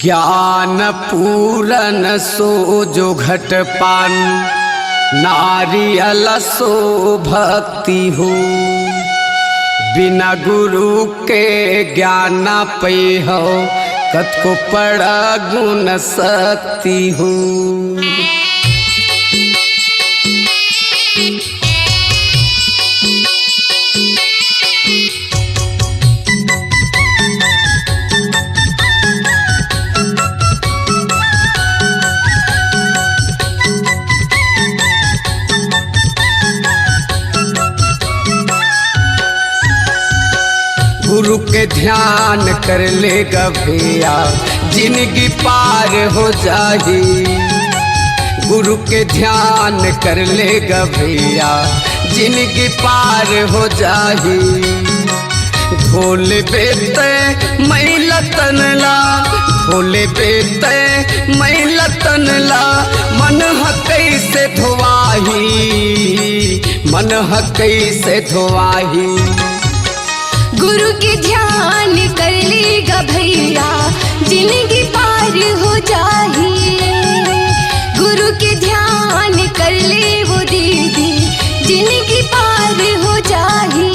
ज्ञान पूरन सो जो घटपान, नारियल सो भक्ति हो। बिना गुरु के ज्ञान पे हो, कत को पड़ा गुण शक्ति हो। गुरु के ध्यान कर लेगा भैया, जिंदगी पार हो जाही। गुरु के ध्यान कर लेगा भैया, जिंदगी पार हो जाही। ढोल बेते मैला तनला, ढोल बेते मैला तनला, मन ह कैसे धोवाही, मन ह कैसे धोवाही। गुरु के ध्यान कर लेगा भैया, जिंदगी पार हो जाही। गुरु के ध्यान कर ले वो दीदी, जिंदगी पार हो जाही।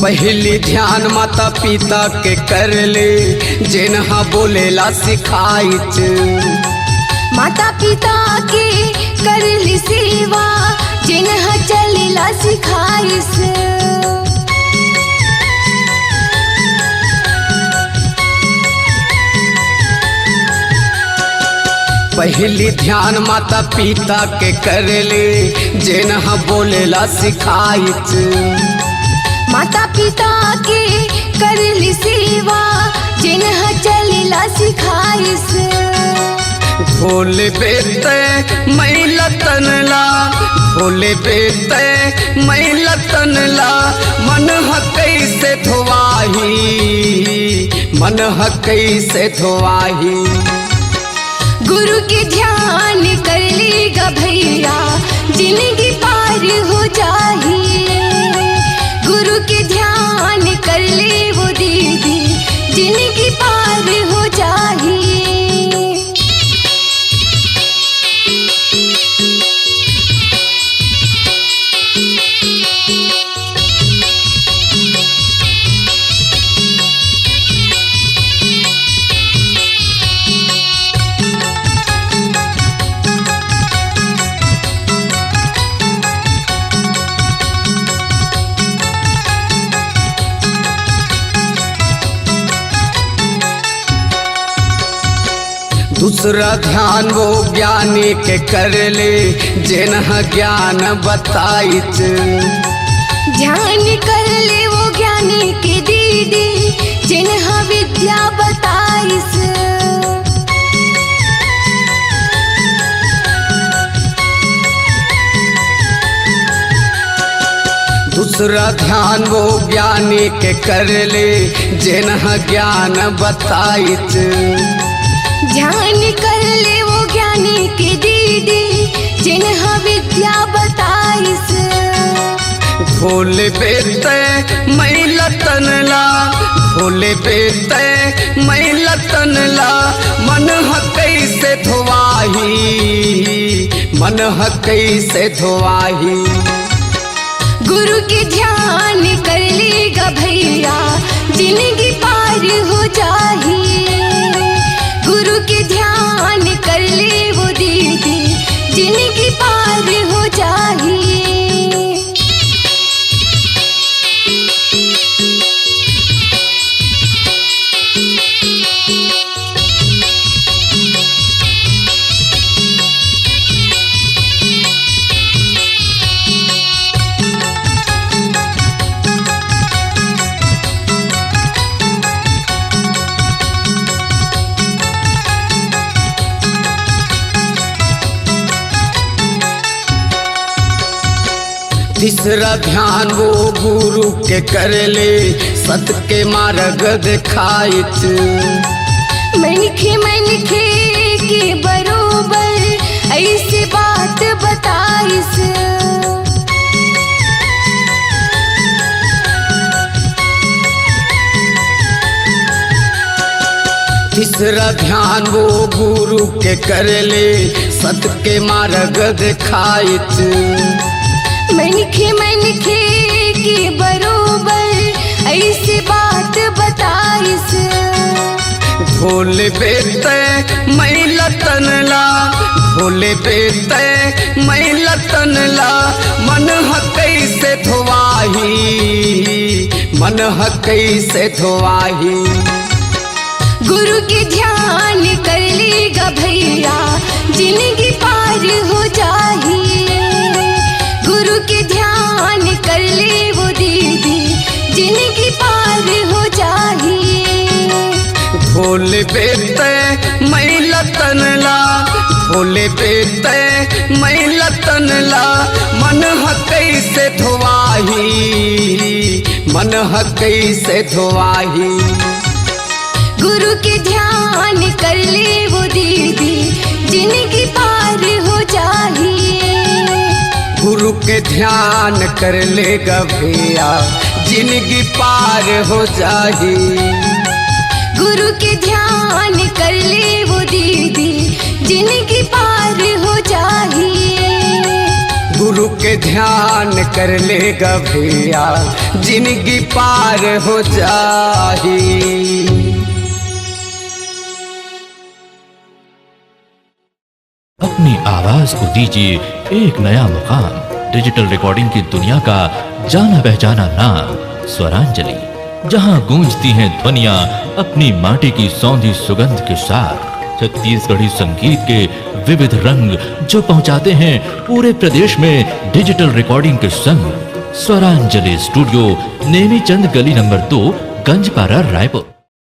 पहली ध्यान माता पिता के कर ले, जिन्हा बोलेला सिखाइच। माता पिता के कर ली सेवा, जिन्हा चलेला सिखाइस। पहली ध्यान माता पिता के कर ले, जिन्हा बोलेला सिखाइच। माता पिता के कर ली सेवा, जिन्हा चलेला सिखाइस। ढोल बेते मैला तनला, ढोल बेते मैला तनला, मन ह कैसे धोवाही, मन ह कैसे धोवाही। गुरु के ध्यान कर लेगा भैया, जिंदगी पार हो जाही। गुरु के ध्यान कर ले वो दीदी, जिंदगी पार हो जाही। दूसरा ध्यान वो ज्ञानी के कर ले, जिन्हा ज्ञान बताइच। ध्यान कर ले वो ज्ञानी के दीदी, जिन्हा विद्या बताइस। दूसरा ध्यान वो ज्ञानी के कर ले, जिन्हा ज्ञान बताइच। ध्यान कर ले वो ज्ञानी के दीदी, जिन्हा विद्या बताइस। ढोल बेते मैला तनला, ढोल बेते मैला तनला, मन ह कैसे धोवाही, मन ह कैसे धोवाही। गुरु के ध्यान कर लेगा भैया, जिंदगी पार हो जाही। गुरु के ध्यान कर ले वो दीदी, जिंदगी पार हो जाही। तीसरा ध्यान वो गुरु के कर ले, सत के मार्ग दिखाइत। मनखे के बरोबर ऐसी बात बताइस। तीसरा ध्यान वो गुरु के कर ले, सत के मार्ग दिखाइत। मनखे के बरोबर ऐसी बात बताइस। भोले बेटे मैला तनला, भोले बेटे मैला तनला, मन ह कैसे धोवाही, मन ह कैसे धोवाही। गुरु के ध्यान कर लेगा भैया, जिंदगी पार हो जाही। गुरु के ध्यान कर ले वो दीदी, जिंदगी पार हो जाही। भोले बेटे मैला तनला, भोले बेटे मैला तनला, मन ह कैसे धोवाही, मन ह कैसे धोवाही। गुरु के ध्यान कर ले वो दीदी, जिंदगी पार हो जाही। गुरु के ध्यान कर लेगा भैया, जिंदगी पार हो जाही। गुरु के ध्यान कर ले वो दीदी, जिंदगी पार हो जाही। गुरु के ध्यान कर लेगा भैया, जिंदगी पार हो जाही। अपनी आवाज को दीजिए एक नया मुकाम। डिजिटल रिकॉर्डिंग की दुनिया का जाना पहचाना नाम स्वरांजलि, जहां गूंजती हैं ध्वनियां अपनी माटी की सौंधी सुगंध के साथ। छत्तीसगढ़ी संगीत के विविध रंग जो पहुंचाते हैं पूरे प्रदेश में डिजिटल रिकॉर्डिंग के संग। स्वरांजलि स्टूडियो, नेमीचंद गली नंबर 2, गंजपारा, रायपुर।